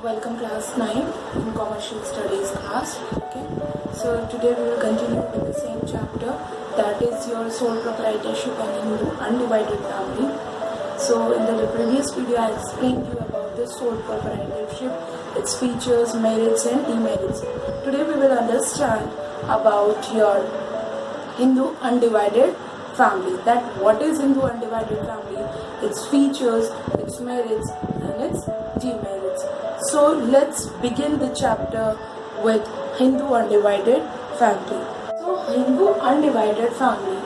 Welcome class 9 in commercial studies class. Okay, so today we will continue with the same chapter, that is your sole proprietorship and Hindu undivided family. So in the previous video I explained you about the sole proprietorship, its features, merits and demerits. Today we will understand about your Hindu undivided family, that what is Hindu undivided family, its features, its merits and its demerits. So let's begin the chapter with Hindu undivided family. So Hindu undivided family,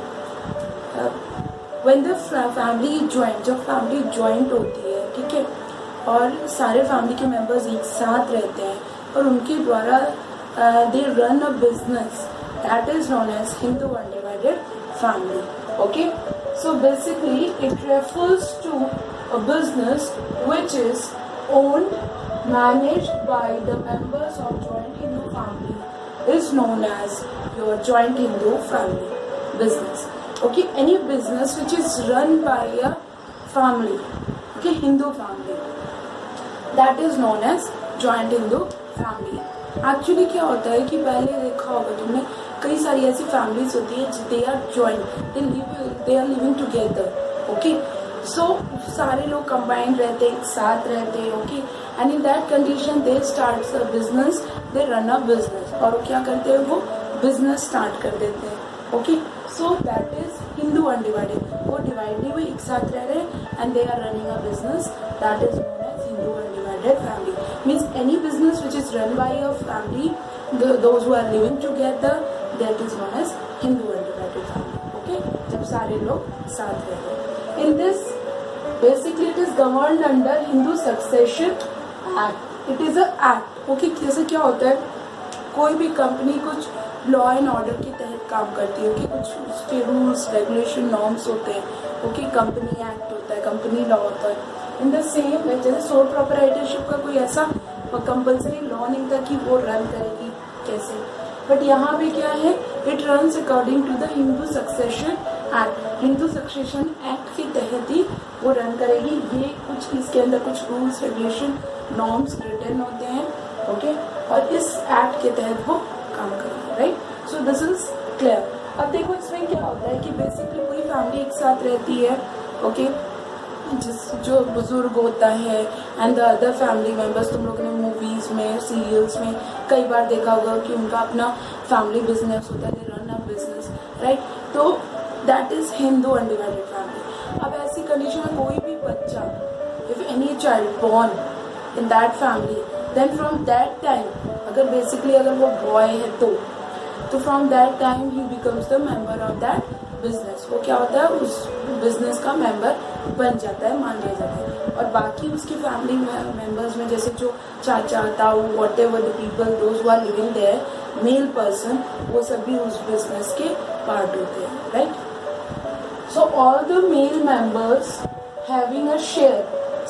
when the family joint, जब family joint होती है, ठीक है, और सारे family के members एक साथ रहते हैं और उनके द्वारा they run a business, that is known as Hindu undivided family. Okay, so basically it refers to a business which is owned, managed by the members of joint Hindu family, is known as your joint Hindu family business. Okay, any business which is run by a family, okay, Hindu family, that is known as joint Hindu family. Actually क्या होता है कि पहले देखा होगा तुमने, कई सारी ऐसी फैमिलीज होती है they are joint, they are living together. Okay, so सारे लोग कंबाइंड रहते हैं, एक साथ रहते हैं. Okay, and in that condition they start a business, they run a business, और वो क्या करते हैं, वो बिजनेस स्टार्ट कर देते हैं. Okay, so that is Hindu undivided. वो डिवाइड नहीं हुए, एक साथ रह रहे हैं and they are running a business, that is known as Hindu undivided family. Means any business which is run by a family, those who are living together, that is known as Hindu undivided family. Okay, जब सारे लोग साथ रहते हैं. In this, basically it is governed under Hindu Succession Act. It is a act. Okay, जैसे क्या होता है, कोई भी कंपनी कुछ लॉ एंड ऑर्डर के तहत काम करती है. ओके, कुछ उसके रूल्स, रेगुलेशन, नॉर्म्स होते हैं. ओके, कंपनी एक्ट होता है, कंपनी लॉ होता है. इन द सेम वे, जैसे सोल प्रोप्राइटरशिप का कोई ऐसा कंपल्सरी लॉ नहीं था कि वो रन करेगी कैसे, बट यहाँ भी क्या है, it runs according to the Hindu succession act. Hindu succession act के तहत ही वो रन करेगी. ये कुछ इसके अंदर कुछ रूल्स, रेगुलेशन, नॉर्म्स रिटर्न होते हैं. ओके, और इस एक्ट के तहत वो काम करेगी. Right, so this is clear. अब देखो इसमें क्या होता है कि बेसिकली पूरी फैमिली एक साथ रहती है. ओके, जो बुजुर्ग होता है and the other family members, तुम लोगों ने मूवीज में, सीरियल्स में कई बार देखा होगा कि उनका अपना फैमिली बिजनेस होता है, they run a business. Right, तो that is Hindu undivided family. अब ऐसी कंडीशन में कोई भी बच्चा, if any child born in that family, then from that time, अगर बेसिकली अगर वो बॉय है तो from that time he becomes the member of that business. वो क्या होता है, उस बिजनेस का मेंबर बन जाता है, मान लिया जाता है. और बाकी उसकी फैमिली मेंबर्स में जैसे जो चाचा, ताऊ, whatever the people those who are living there, male person, वो सभी उस बिजनेस के पार्ट होते हैं. Right, so all the male members having a share,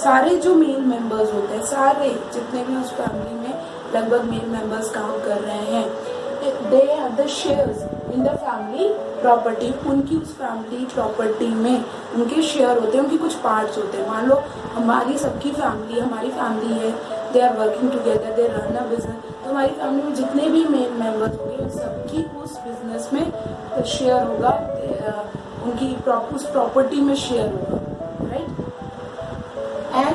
सारे जो मेल मेंबर्स होते हैं, सारे जितने भी उस फैमिली में लगभग मेल मेंबर्स काम कर रहे हैं, they have the shares in the family property. उनकी उस फैमिली प्रॉपर्टी में उनके शेयर होते हैं, उनके कुछ पार्ट्स होते हैं. मान लो हमारी सबकी फैमिली, हमारी फैमिली है, they are working together, they run a business, तो हमारी फैमिली में जितने भी मेन मेंबर्स होंगे उन सबकी उस बिजनेस में शेयर होगा, उनकी उस प्रॉपर्टी में शेयर होगा. राइट, एंड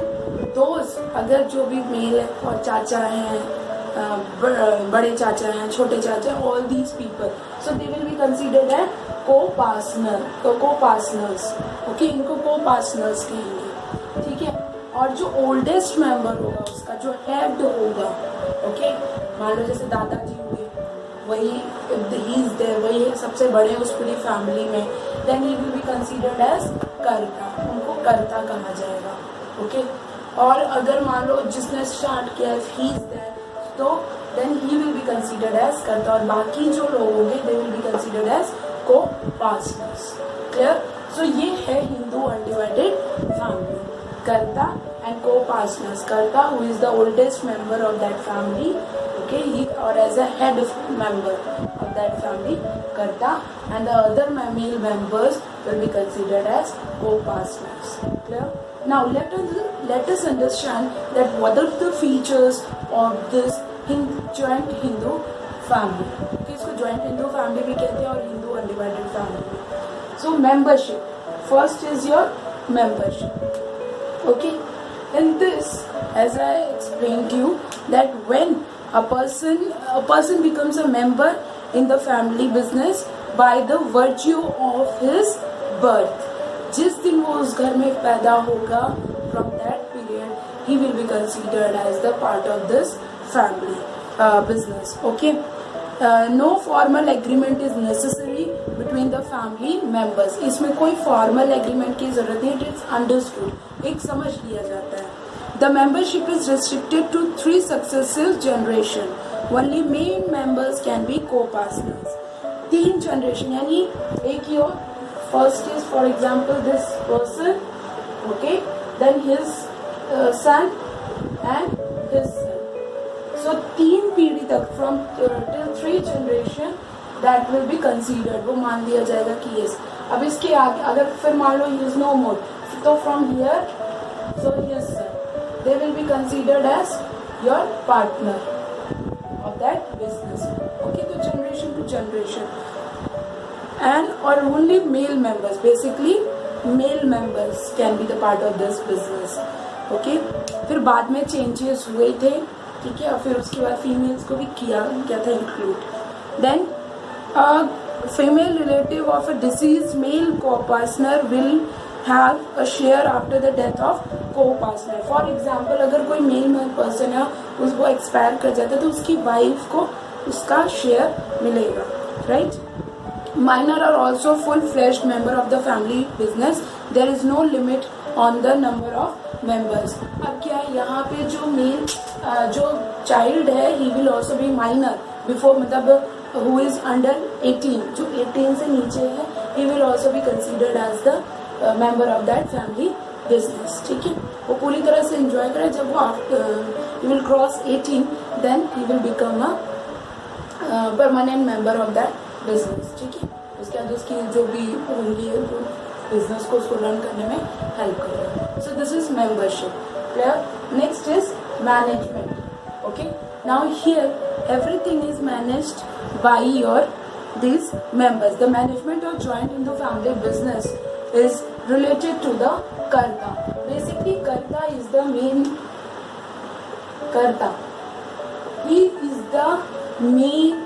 दोस्त, अगर जो भी मेल है और चाचा हैं, बड़े चाचा हैं, छोटे चाचा, all these people, so they will be considered as co-partners. Okay, इनको को-पार्टनर्स कहेंगे. ठीक है, और जो ओल्डेस्ट मेंबर होगा, उसका जो हेड होगा, ओके, मान लो जैसे दादाजी हुए, वही ही इज देयर, वही सबसे बड़े उस पूरी फैमिली में, then he will be considered as karta. उनको कर्ता कहा जाएगा. ओके, और अगर मान लो जिसने स्टार्ट किया, ही इज देयर, तो then he will be considered as karta, और बाकी जो लोग होंगे they will be considered as co-partners. Clear? So ये है Hindu undivided family, karta and co-partners. Karta who is the oldest member of that family, okay, he और as a head member of that family, karta, and the other male members will be considered as co-partners. Clear? Now let us understand that what are the features of this joint Hindu family. Okay, इसको joint Hindu family भी कहते हैं और Hindu undivided family. So membership. First is your membership. Okay, in this, as I explained to you, that when a person becomes a member in the family business by the virtue of his birth. जिस दिन वो उस घर में पैदा होगा, from that period he will be considered as the part of this family business. Okay, no formal agreement is necessary between the family members. इसमें कोई formal agreement की जरूरत नहीं, it is understood, एक समझ लिया जाता है. The membership is restricted to 3 successive generation. Only main members can be co-partners. 3 generation यानी एक ही हो. First is, for example, this person, okay, then his son and his son. So 3 पीढ़ी तक from till 3 generation that will be considered. वो मान लिया जाएगा कि yes. अब इसके आगे अगर फिर मान लो he is no more, तो from here, so his son, they will be considered as your partner of that business. Okay, तो generation to generation. And or only male members, basically male members can be the part of this business. Okay, फिर बाद में changes हुए थे, ठीक है, और फिर उसके बाद females को भी किया था include. Then a female relative of a deceased male co-partner will have a share after the death of co-partner. For example, अगर कोई male person है उसको expire कर जाता है तो उसकी wife को उसका share मिलेगा, right? Minor are also full-fledged member of the family business. There is no limit on the number of members. अब क्या है, यहाँ पे जो मेल जो child है he will also be minor before, मतलब who is under 18, जो 18 से नीचे है he will also be considered as the member of that family business. ठीक है, वो पूरी तरह से enjoy करे. जब वो he will cross 18 then he will become a permanent member of that business. ठीक है, उसके बाद उसकी जो भी होंगी बिजनेस को उसको रन करने में हेल्प करेगा. So this is membership. Clear. Next is management. Okay, now here everything is managed by your these members. The management of joint in the family business is related to the karta. Basically karta is the main karta. He is the main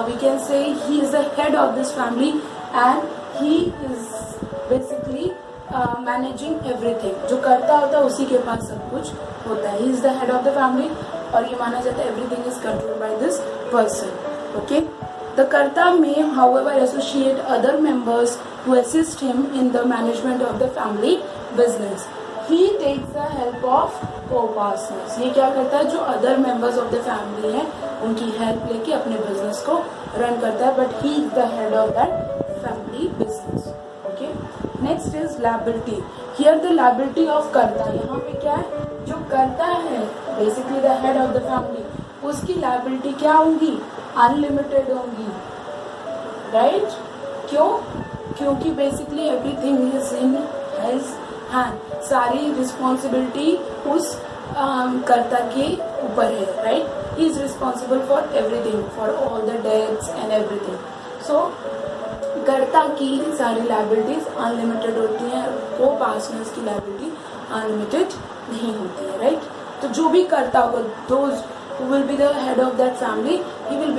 we can say he is the head of this family and he is basically managing everything. जो करता होता है उसी के पास सब कुछ होता है. He is the head of the family और ये माना जाता है everything is controlled by this person. Okay, the karta may however associate other members to assist him in the management of the family business. He takes the help of co-partners. ये क्या करता है, जो other members of the family हैं उनकी help लेके अपने business को रन करता है, but he is the head of that family business. Okay, next is liability. Here the liability of कर्ता. यहाँ पे क्या है, जो कर्ता है basically the head of the family, उसकी लायबिलिटी क्या होगी, अनलिमिटेड होगी, राइट? क्यों? क्योंकि basically everything is in his hand. सारी रिस्पॉन्सिबिलिटी उस कर्ता के ऊपर है, right? He is responsible for everything, for all the debts and everything. So कर्ता की सारी liabilities unlimited होती हैं, co-partners की liability unlimited नहीं होती है, right? तो जो भी कर्ता होगा, those who will be the head of that family, he will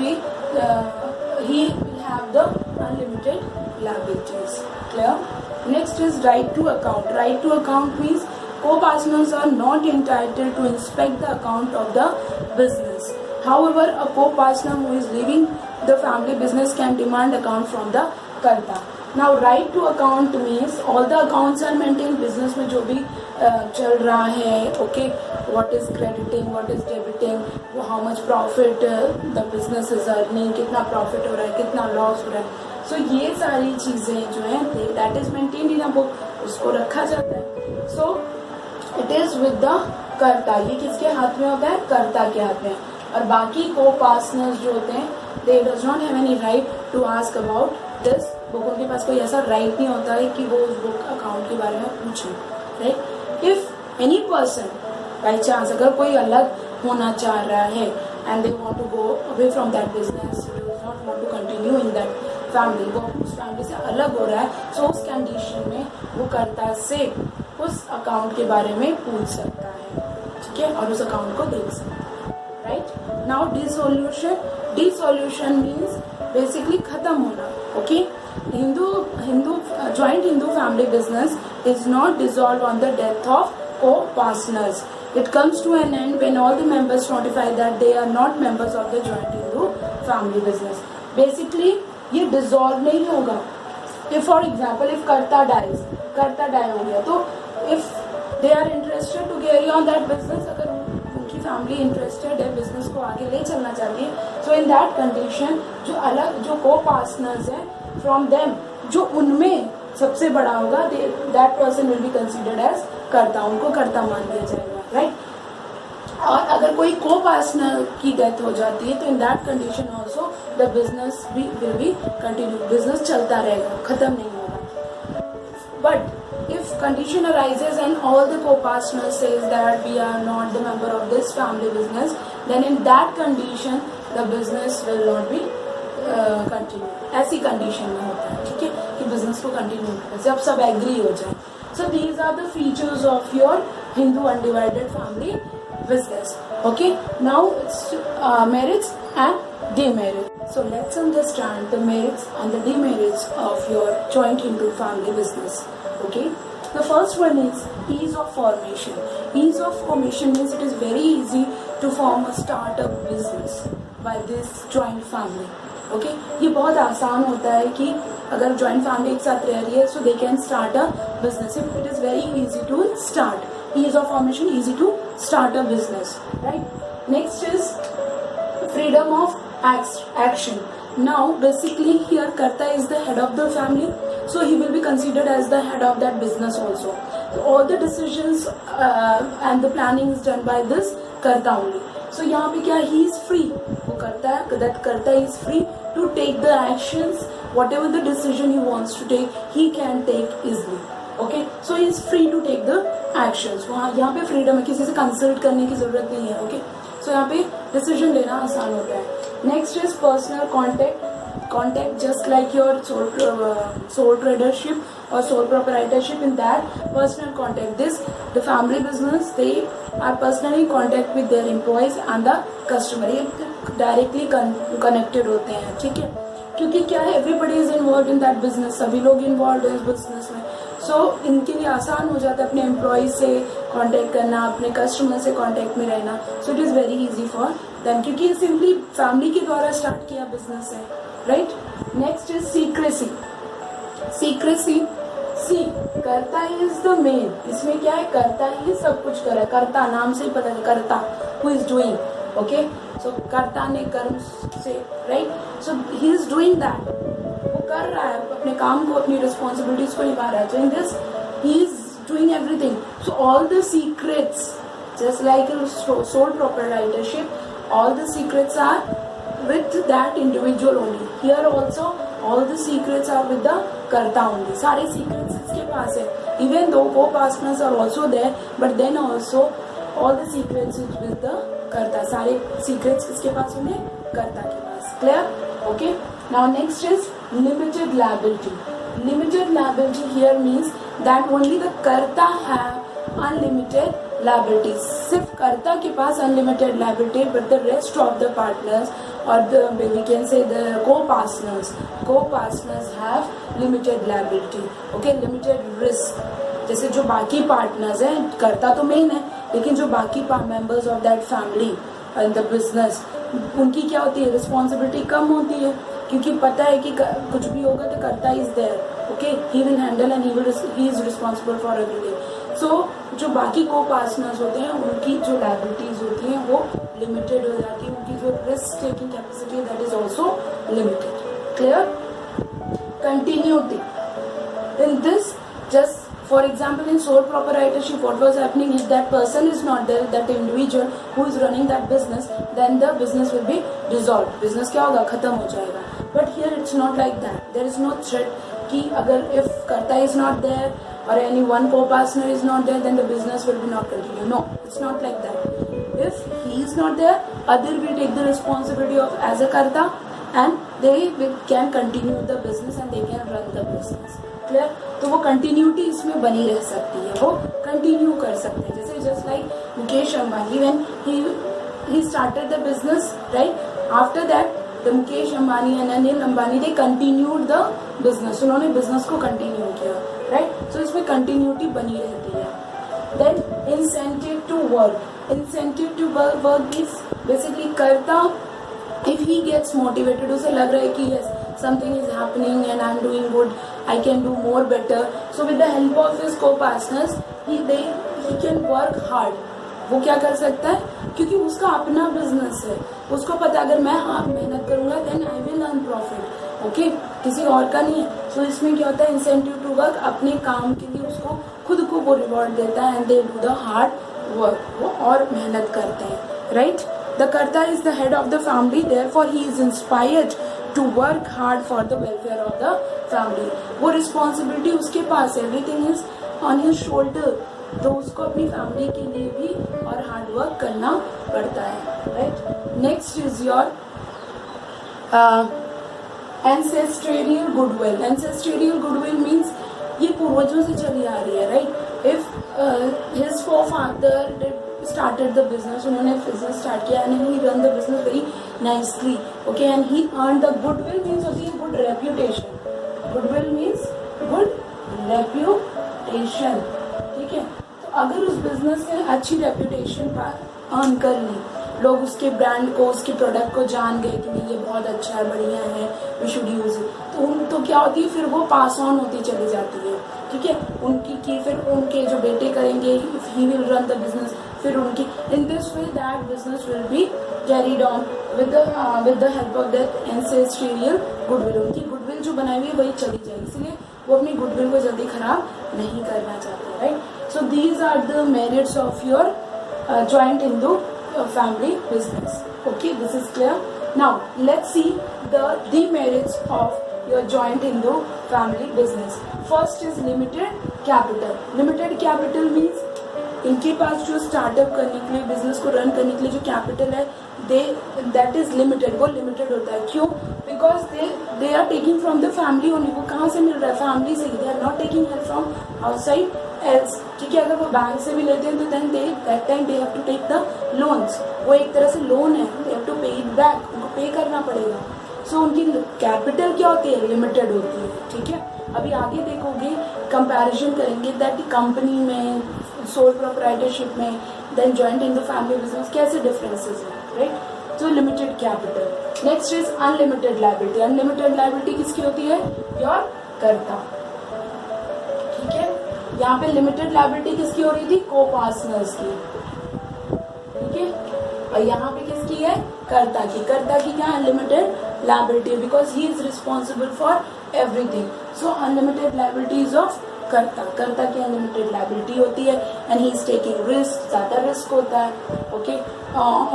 have the unlimited liabilities. Clear? Next is right to account. Right to account means co-partners are not entitled to inspect the account of the business. However, a co-partner who is leaving the family business can demand account from the karta. Now, right to account means all the accounts are maintained. business में जो भी चल रहा है, okay, what is crediting, what is debiting, how much profit the business is earning, कितना profit हो रहा है, कितना loss हो रहा है. So ये सारी चीजें जो हैं that is maintained in a book, उसको रखा जाता है. So it is with the कर्ता. ये किसके हाथ में होता है, कर्ता के हाथ में. और बाकी को-पार्टनर्स जो होते हैं they does not have any right to ask about this book. उनके पास कोई ऐसा राइट नहीं होता है कि वो उस बुक अकाउंट के बारे में पूछें, right? If any person by chance अगर कोई अलग होना चाह रहा है and they want to go away from that business, not want to continue in that family, वो उस फैमिली से अलग हो रहा है, सो उस कंडीशन में वो कर्ता से उस अकाउंट के बारे में पूछ सकता है, ठीक है, और उस अकाउंट को देख सकता है, right. Now dissolution means basically खत्म होना, okay. Joint Hindu family business is not dissolved on the death of co-partners. It comes to an end when all the members notify that they are not members of the joint Hindu family business. Basically, ये dissolve नहीं होगा. If for example, if कर्ता die हो गया, तो if they are interested to carry on that business, अगर उनकी family interested है business को आगे ले चलना चाहती है, so in that condition जो co-partners हैं from them, जो उनमें सबसे बड़ा होगा, that person will be considered as कर्ता, उनको कर्ता मान लिया जाएगा, राइट। और अगर कोई को पार्टनर की डेथ हो जाती है तो in that condition also the business will be continue, business चलता रहेगा, खत्म नहीं होगा। But if condition arises and all the co-partner says that we are not the member of this family business, then in that condition the business will not be continue. ऐसी condition में होता है, ठीक है, कि business को continue करने से अब सब एग्री हो जाए। So these are the features of your Hindu undivided family business. Okay, now it's merits and demerits. So let's understand the merits and the demerits of your joint Hindu family business. Okay, the first one is ease of formation. Ease of formation means it is very easy to form a startup business by this joint family. Okay, ये बहुत आसान होता है कि अगर joint family एक साथ रह रही है, so they can start a business. It is very easy to start. Ease of formation, easy to start a business, right? Next is freedom of action. Now basically here karta is the head of the family, so he will be considered as the head of that business also. So all the decisions and the planning is done by this karta only. So यहाँ पे क्या, he is free, वो करता है, that karta is free to take the actions, whatever the decision he wants to take, he can take easily. Okay, so he is free to take the actions. वहाँ यहाँ पे freedom है, किसी से consult करने की जरूरत नहीं है. ओके, सो यहाँ पे डिसीजन लेना आसान होता है. Next is personal contact just like your sole tradership और sole proprietorship. In that personal contact, this the family business, they are personally contact with their employees and the customer. ये directly connected होते हैं, ठीक है, क्योंकि क्या है, everybody is involve in that business, सभी लोग इन्वॉल्व है इस बिजनेस में. सो इनके लिए आसान हो जाता है अपने एम्प्लॉय से कांटेक्ट करना, अपने कस्टमर से कांटेक्ट में रहना. So it is very easy for them, क्योंकि ये सिंपली फैमिली के द्वारा स्टार्ट किया बिजनेस है, right. Next is secrecy. See karta is the main. इसमें क्या है, कर्ता ही सब कुछ करे. कर्ता नाम से ही पता है, कर्ता हु इज डूइंग. ओके, सो कर्ता ने कर्म से, right, so he is doing that, कर रहा है अपने काम को, अपनी रिस्पॉन्सिबिलिटीज को निभा रहा है. So in this he is doing everything. So all the secrets, just like sole proprietorship, all the secrets are with that individual only. Here also all the secrets are with the karta only. सारे secrets इसके पास है. Even though co-partners are also there, but then also all the secrets is with the karta. सारे secrets इसके पास होंगे, कर्ता के पास. Clear? Okay. Now next is limited liability. Limited liability here means that only the karta have unlimited liabilities. सिर्फ कर्ता के पास unlimited liability, but the rest of the partners or we can say the co-partners have limited liability. Okay, limited risk. जैसे जो बाकी partners हैं, कर्ता तो main है, लेकिन जो बाकी members of that family in the business, उनकी क्या होती है, रिस्पॉन्सिबिलिटी कम होती है, क्योंकि पता है कि कुछ भी होगा तो karta is there. Okay, he will handle and he is responsible for everything. So जो बाकी को पार्टनर्स होते हैं, उनकी जो लायबिलिटीज होती हैं वो लिमिटेड हो जाती है. उनकी जो risk taking capacity that is also limited. Clear? Continuity in this, just for example in sole proprietorship, what was happening is that person is not there, that individual who is running that business, then the business will be dissolved. business क्या होगा, खत्म हो जाएगा. but here it's not like that. there is no threat कि अगर if कर्ता is not there or any one co-partner is not there, then the business will be not continue. No, it's not like that. If he is not there, other will take the responsibility of as a karta, and they can continue the business and they can run the business. Clear? तो वो continuity इसमें बनी रह सकती है, वो continue कर सकते हैं. जैसे just like Mukesh Ambani, when he started the business, right? After that the Mukesh Ambani and Anil Ambani, they continued the business. उन्होंने business को continue किया, right? So इसमें continuity बनी रहती है. Then incentive to work. Incentive to work is basically करता, if he gets motivated, उसे लग रहा है कि yes, something is happening and I'm doing good, I can do more better. So with the help of his co-partners, he can work hard. वो क्या कर सकता है, क्योंकि उसका अपना बिजनेस है, उसको पता अगर मैं मेहनत करूंगा then I will earn profit. Okay, किसी और का नहीं है. तो इसमें क्या होता है, इंसेंटिव टू वर्क, अपने काम के लिए उसको खुद को वो रिवॉर्ड देता है, and they do the hard work, वो और मेहनत करते हैं, right. The karta is the head of the family, therefore he is inspired to work hard for the welfare of the family. वो रिस्पॉन्सिबिलिटी उसके पास है, everything is on his shoulder, तो उसको अपनी फैमिली के लिए भी और हार्ड वर्क करना पड़ता है, right. Next is your ancestral goodwill. Ancestral goodwill means ये पूर्वजों से चली आ रही है, right. If his forefather started the business, उन्होंने business start किया and he run the business very nicely, okay, and he earned the goodwill, means होती है good reputation. Goodwill means good reputation, ठीक है. तो अगर उस बिजनेस ने अच्छी रेप्यूटेशन अर्न कर ली, लोग उसके ब्रांड को, उसके प्रोडक्ट को जान गए कि नहीं ये बहुत अच्छा है, बढ़िया है, वी शुड यूज इट, तो क्या होती है, फिर वो पास ऑन होती चली जाती है, ठीक है. उनकी की फिर उनके जो बेटे करेंगे, if he will run the business, फिर उनकी in this way that business will be carried on with the help of that ancestral goodwill. उनकी गुडविल जो बनाई हुई है वही चली जाएगी, इसलिए वो अपनी गुडविल को जल्दी खराब नहीं करना चाहते, right. So these are the merits of your joint Hindu family business. Okay, this is clear. Now let's see the demerits of your joint Hindu family business. First is limited capital. Limited capital means इनके पास जो startup करने के लिए, business को run करने के लिए जो कैपिटल है, दैट इज लिमिटेड. वो लिमिटेड होता है. क्यों? Because they are taking from the family only. वो कहाँ से मिल रहा है? फैमिली से. They are not taking help from outside else. ठीक है, अगर वो बैंक से भी लेते हैं तो then that time they have to take the loans. वो एक तरह से लोन है, they have to pay it back, उनको पे करना पड़ेगा. सो उनकी कैपिटल क्या होती है? लिमिटेड होती है, ठीक है. अभी आगे देखोगे, कंपैरिजन करेंगे दैट कंपनी में, सोल प्रोप्राइटरशिप में, then joint in the family business, कैसे डिफरेंसेस हैं, right. So limited capital. Next is unlimited liability. Unlimited liability किसकी होती है? योर कर्ता, ठीक है. यहाँ पे लिमिटेड लायबिलिटी किसकी हो रही थी? को पार्टनर्स की, ठीक है. और यहाँ पे किसकी है? कर्ता की. कर्ता की क्या? Unlimited liability, because he is responsible for everything. So unlimited liabilities of karta. Karta की अनलिमिटेड लायबिलिटी होती है, and he is taking risk. ज्यादा रिस्क होता है, ओके.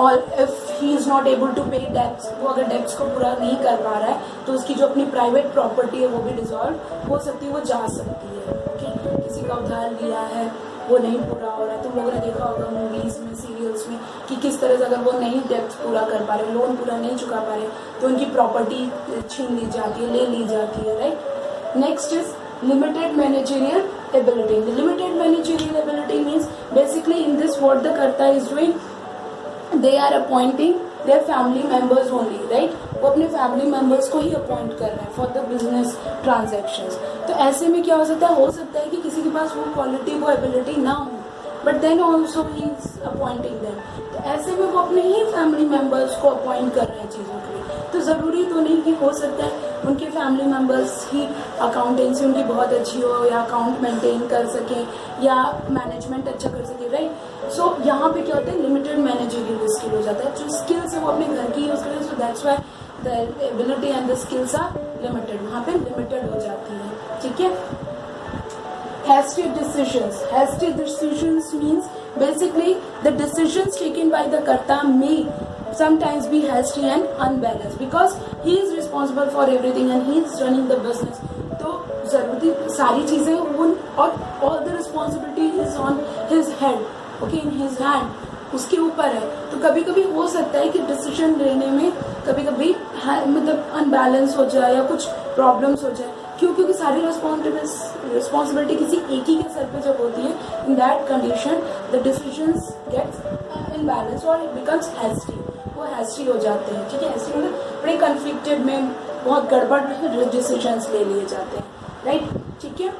और if he is not able to pay debts, वो अगर डेट्स को पूरा नहीं कर पा रहा है तो उसकी जो अपनी प्राइवेट प्रॉपर्टी है वो भी डिसॉल्व हो सकती है, वो जा सकती है, ओके. किसी का उधार लिया है, वो नहीं पूरा हो रहा है. तुम लोगों ने देखा होगा मूवीज में, सीरियल्स में, कि किस तरह से अगर वो नहीं डेट्स पूरा कर पा रहे, लोन पूरा नहीं चुका पा रहे, तो उनकी प्रॉपर्टी छीन ली जाती है, ले ली जाती है, right. Next is limited managerial ability. The limited managerial ability means basically in this what the karta is doing, they are appointing their family members only, right. वो अपने फैमिली मेंबर्स को ही अपॉइंट कर रहे हैं फॉर द बिजनेस ट्रांजेक्शंस. तो ऐसे में क्या हो सकता है कि किसी के पास वो क्वालिटी, वो एबिलिटी ना हो, but then also he is appointing them. तो ऐसे में वो अपने ही फैमिली मेंबर्स को अपॉइंट कर रहे हैं चीज़ों के लिए. तो ज़रूरी तो नहीं कि हो सकता है उनके फैमिली मेंबर्स की अकाउंटेंसी उनकी बहुत अच्छी हो, या अकाउंट मेंटेन कर सकें, या मैनेजमेंट अच्छा कर सके, राइट. सो यहाँ पे क्या होता है? लिमिटेड मैनेजरियल स्किल हो जाता है. जो स्किल्स है वो अपने घर की यूज करें. So that's why the ability and the skills are limited. वहाँ पे लिमिटेड हो जाती है, ठीक है. Hasty decisions. Hasty decisions means basically the decisions taken by the karta may sometimes be hasty and unbalanced because he is responsible for everything and he is running the business. तो ज़रूरती सारी चीज़ें उन और all the responsibility is on his head, okay, in his hand, उसके ऊपर है। तो कभी कभी हो सकता है कि डिसीजन लेने में कभी कभी मतलब अनबैलेंस हो जाए या कुछ प्रॉब्लम्स हो जाए। क्यों? क्योंकि सारी रिस्पॉन्सिबिलिटी किसी एक ही के सर पे जब होती है, in that condition the decisions gets imbalance और इट बिकम्स हैस्टी, वो हैस्टी हो जाते हैं, ठीक है। हैस्टी मतलब बड़े कन्फ्लिक्टेड में बहुत गड़बड़ डिसीजंस ले लिए जाते हैं, राइट, ठीक है।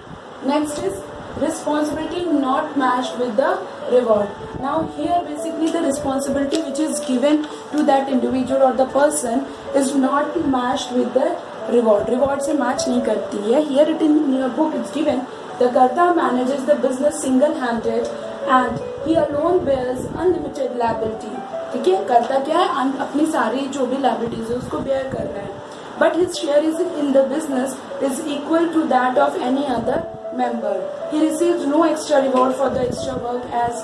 Next is responsibility not matched with the reward. Now here basically the responsibility which is given to that individual or the person is not matched with the reward से match नहीं करती है। Here it in your book it's given the Karta manages the business single-handed and he alone bears unlimited liability, ठीक है। कर्ता क्या है? अपनी सारी जो भी liabilities है उसको bear कर रहा है, but his share is in the business is equal to that of any other member. He receives no extra reward for the extra work as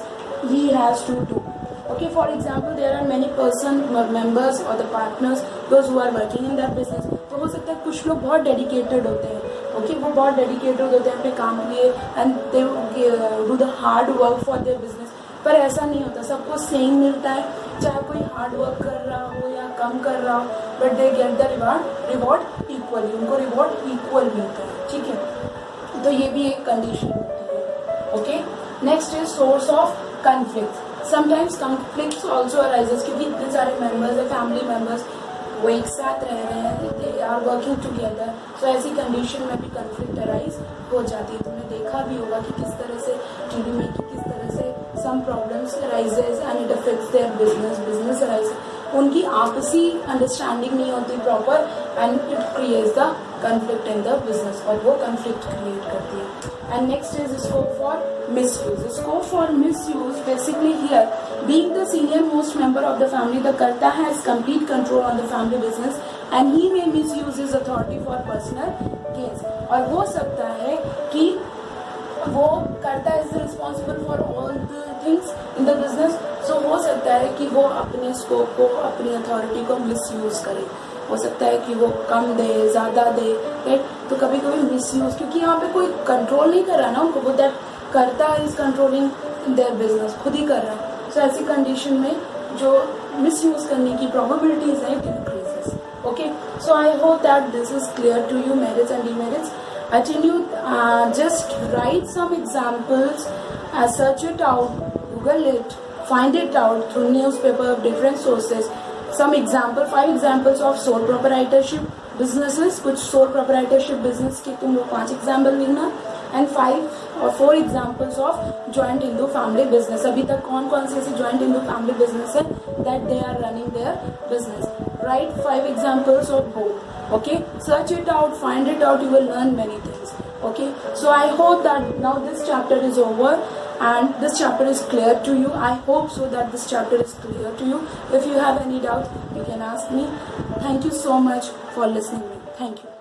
he has to do. Okay, for example, there are many members or the partners, those who are working in that business. तो हो सकता है कुछ लोग बहुत dedicated होते हैं, okay, वो बहुत dedicated होते हैं अपने काम के लिए and they do the hard work for their business. पर ऐसा नहीं होता, सबको सेम मिलता है, चाहे कोई हार्ड वर्क कर रहा हो या कम कर रहा हो, but they get the reward equally, उनको रिवॉर्ड इक्वल मिलता है, ठीक है। तो ये भी एक कंडीशन होती है, okay. Next is source of conflict. Sometimes conflicts also arises, क्योंकि इतने सारे मेंबर्स है, फैमिली मेंबर्स वो एक साथ रह रहे हैं, दे आर वर्किंग टुगेदर, तो ऐसी कंडीशन में भी कन्फ्लिक्ट अराइज हो जाती है। तुमने देखा भी होगा कि किस तरह से टीवी में कि किस तरह से some problems arises and it affects their business arise, उनकी आपसी अंडरस्टैंडिंग नहीं होती proper and it creates the conflict in the business, और वो conflict create करती है। And next is scope for misuse. Scope for misuse basically here, being the senior most member of the family, the karta has complete control on the family business and he may misuse his authority for personal gains. और हो सकता है कि वो कर्ता is responsible for all the things in the business, so हो सकता है कि वो अपने स्कोप को, अपनी अथॉरिटी को मिसयूज करे। हो सकता है कि वो कम दे, ज़्यादा दे, राइट। तो कभी कभी मिसयूज, क्योंकि यहाँ पे कोई कंट्रोल नहीं कर रहा ना उनको, वो दैट कर्ता इज कंट्रोलिंग देयर बिजनेस, खुद ही कर रहा है। सो ऐसी कंडीशन में जो मिसयूज करने की प्रोबेबिलिटीज है it increases, okay. So I hope that this is clear to you, merits and demerits. I tell you, just write some examples, search it out, Google it, find it out through newspaper, different sources. Some example, 5 examples of sole proprietorship businesses, कुछ sole proprietorship business के तुम लोग 5 example लिखना, and 5 or 4 examples of joint Hindu family business. अभी तक कौन कौन से ऐसे joint Hindu family business है that they are running their business. Write 5 examples of both. Okay, search it out, find it out, you will learn many things. Okay, so I hope that now this chapter is over and this chapter is clear to you. I hope so that this chapter is clear to you. If you have any doubt, you can ask me. Thank you so much for listening to me. Thank you.